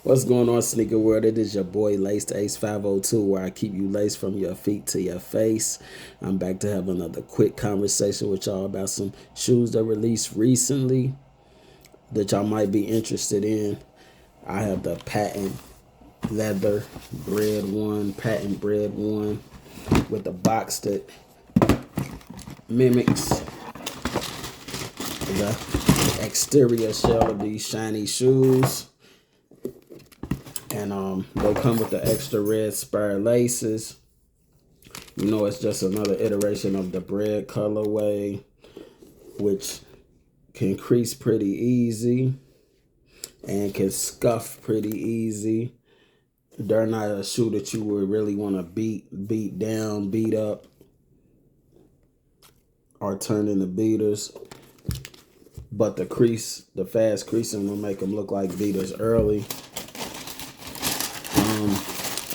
What's going on, sneaker world? It is your boy Laced Ace 502, where I keep you laced from your feet to your face. I'm back to have another quick conversation with y'all about some shoes that released recently that y'all might be interested in. I have the patent leather Bred 1, patent Bred 1 with the box that mimics the exterior shell of these shiny shoes. And they come with the extra red spare laces. You know, it's just another iteration of the Bred colorway, which can crease pretty easy and can scuff pretty easy. They're not a shoe that you would really want to beat down, beat up, or turn into beaters. But the fast creasing will make them look like beaters early.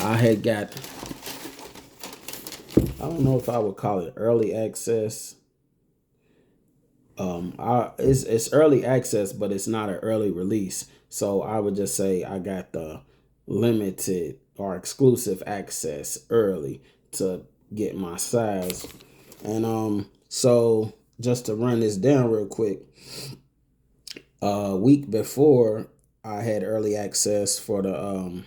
I had got, I don't know if I would call it early access. It's early access, but it's not an early release. So I would just say I got the limited or exclusive access early to get my size. And so just to run this down real quick, a week before I had early access for the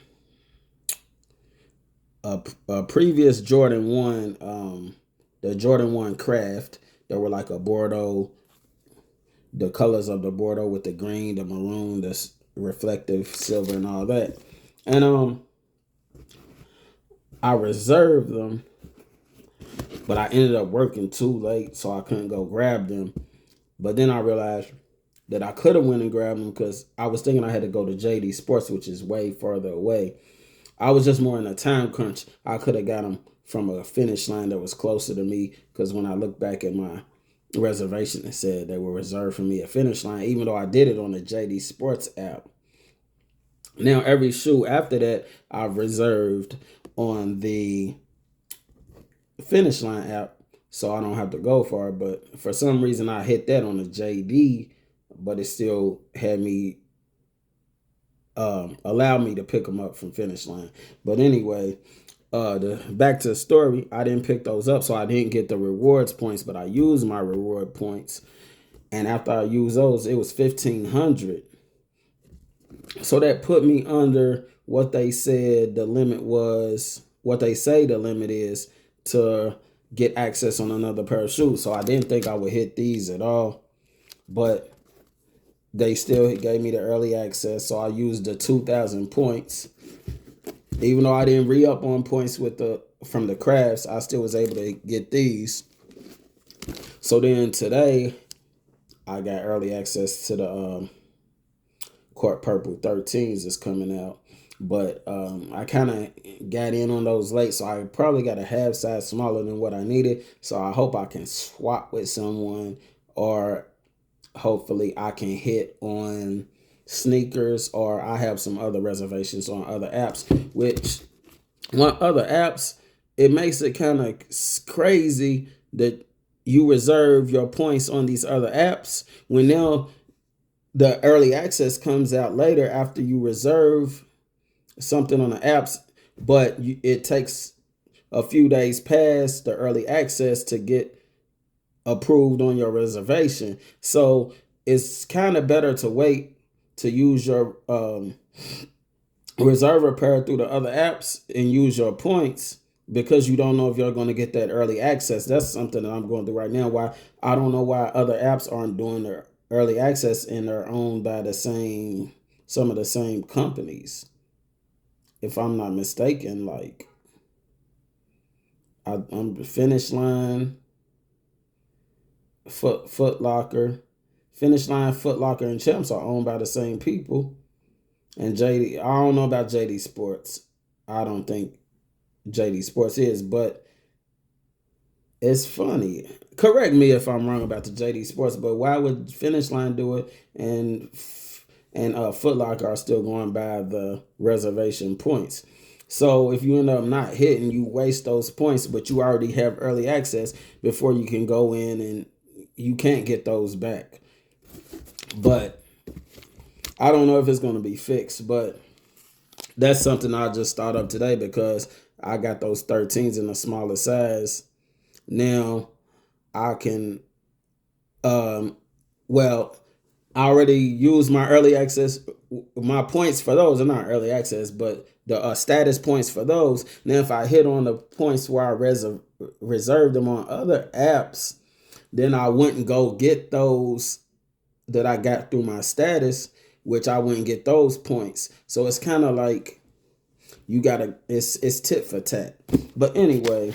a previous Jordan 1, the Jordan 1 Craft. They were like a Bordeaux, the colors of the Bordeaux with the green, the maroon, the reflective silver and all that. And I reserved them, but I ended up working too late, so I couldn't go grab them. But then I realized that I could have went and grabbed them because I was thinking I had to go to JD Sports, which is way further away. I was just more in a time crunch. I could have got them from a finish line that was closer to me, because when I look back at my reservation, it said they were reserved for me at finish line, even though I did it on the JD Sports app. Now, every shoe after that, I've reserved on the finish line app, so I don't have to go far. But for some reason, I hit that on the JD, but it still had me allow me to pick them up from finish line. But anyway, back to the story, I didn't pick those up, so I didn't get the rewards points, but I used my reward points. And after I used those, it was 1,500. So that put me under what they said the limit was, what they say the limit is to get access on another pair of shoes. So I didn't think I would hit these at all, but they still gave me the early access. So I used the 2,000 points. Even though I didn't re-up on points with from the crafts, I still was able to get these. So then today, I got early access to the Court Purple 13s that's coming out. But I kind of got in on those late, so I probably got a half size smaller than what I needed. So I hope I can swap with someone, or hopefully I can hit on sneakers, or I have some other reservations on other apps, which on other apps, it makes it kind of crazy that you reserve your points on these other apps when now the early access comes out later after you reserve something on the apps, but it takes a few days past the early access to get approved on your reservation. So it's kind of better to wait to use your reserve a pair through the other apps and use your points, because you don't know if you're going to get that early access. That's something that I'm going through right now. Why I don't know why other apps aren't doing their early access, and they're owned by some of the same companies. If I'm not mistaken, like I'm Finish Line, Foot Locker, Finish Line, Foot Locker, and Champs are owned by the same people. And JD, I don't know about JD Sports. I don't think JD Sports is, but it's funny. Correct me if I'm wrong about the JD Sports, but why would Finish Line do it and Foot Locker are still going by the reservation points? So if you end up not hitting, you waste those points, but you already have early access before you can go in, and you can't get those back. But I don't know if it's going to be fixed, but That's something I just thought of today because I got those 13s in a smaller size. Now I can, um, well, I already used my early access. My points for those are not early access, but the status points for those. Now, if I hit on the points where I reserved them on other apps, then I wouldn't go get those that I got through my status, which I wouldn't get those points. So it's kind of like you gotta. It's tit for tat. But anyway,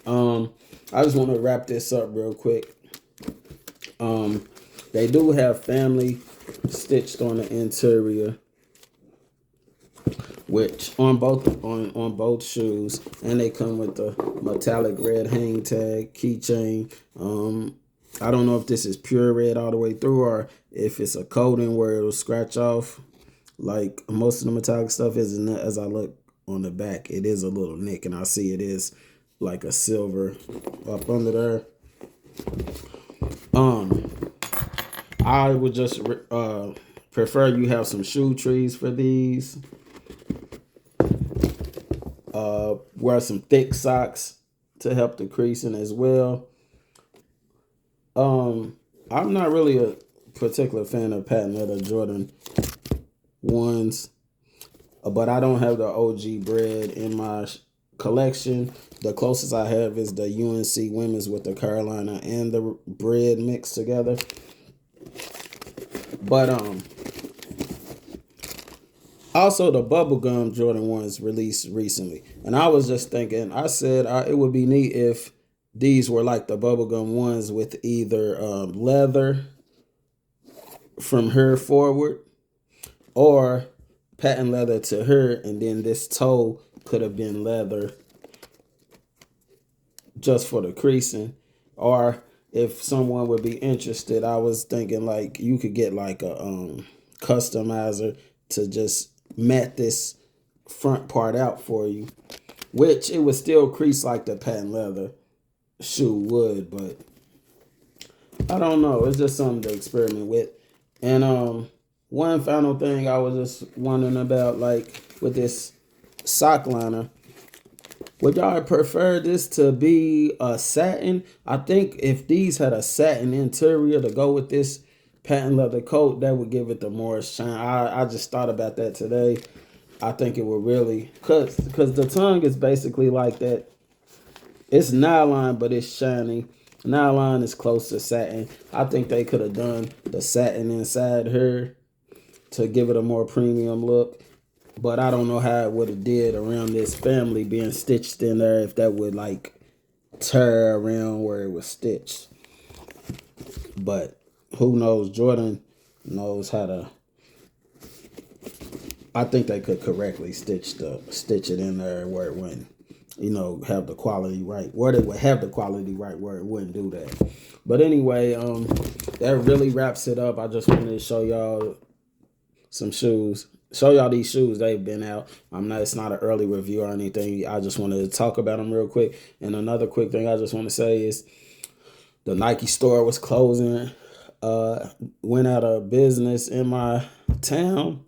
I just want to wrap this up real quick. They do have family stitched on the interior, which on both shoes, and they come with the metallic red hang tag keychain. I don't know if this is pure red all the way through or if it's a coating where it'll scratch off like most of the metallic stuff is. And as I look on the back, it is a little nick, and I see it is like a silver up under there. I would just prefer you have some shoe trees for these. Wear some thick socks to help the creasing as well. I'm not really a particular fan of patent leather Jordan 1's, but I don't have the OG Bred in my collection. The closest I have is the UNC women's with the Carolina and the Bred mixed together. But also the bubblegum Jordan 1's released recently. And I was just thinking, I said it would be neat if these were like the bubblegum ones with either leather from her forward or patent leather to her, and then this toe could have been leather just for the creasing. Or if someone would be interested, I was thinking like you could get like a customizer to just mat this front part out for you, which it would still crease like the patent leather shoe would, but I don't know. It's just something to experiment with. And one final thing I was just wondering about, like with this sock liner, would y'all prefer this to be a satin? I think if these had a satin interior to go with this patent leather coat, that would give it the more shine. I just thought about that today. I think it would really, cause the tongue is basically like that. It's nylon, but it's shiny. Nylon is close to satin. I think they could have done the satin inside her to give it a more premium look. But I don't know how it would have did around this family being stitched in there, if that would like tear around where it was stitched. But who knows? Jordan knows how to. I think they could correctly stitch it in there where it wouldn't, have the quality right. Where they would have the quality right where it wouldn't do that. But anyway, that really wraps it up. I just wanted to show y'all some shoes. Show y'all these shoes. They've been out. It's not an early review or anything. I just wanted to talk about them real quick. And another quick thing I just want to say is the Nike store was closing. Went out of business in my town.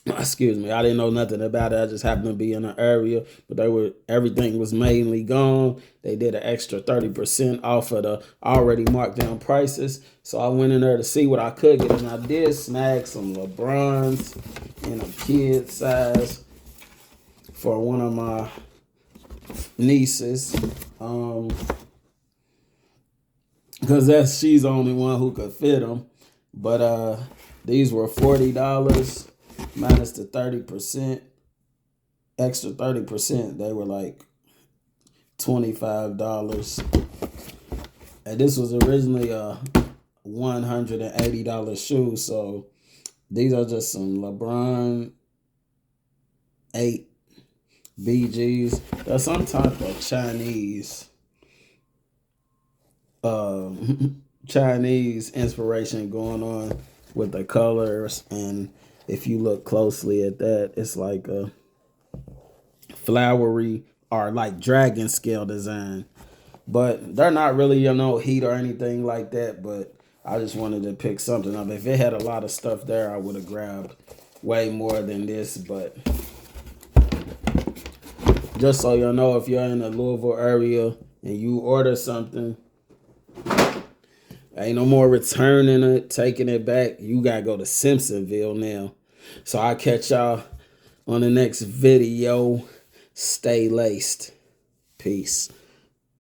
Excuse me. I didn't know nothing about it. I just happened to be in the area, but everything was mainly gone. They did an extra 30% off of the already marked down prices. So I went in there to see what I could get, and I did snag some LeBrons in a kid size for one of my nieces. Because she's the only one who could fit them. But these were $40 minus the 30%, extra 30%. They were like $25. And this was originally a $180 shoe. So these are just some LeBron 8 BGs. There's some type of Chinese inspiration going on with the colors, and if you look closely at that, it's like a flowery or like dragon scale design, but they're not really heat or anything like that. But I just wanted to pick something up. If it had a lot of stuff there, I would have grabbed way more than this, but just so you know, if you're in the Louisville area and you order something, ain't no more returning it, taking it back. You gotta go to Simpsonville now. So I'll catch y'all on the next video. Stay laced. Peace.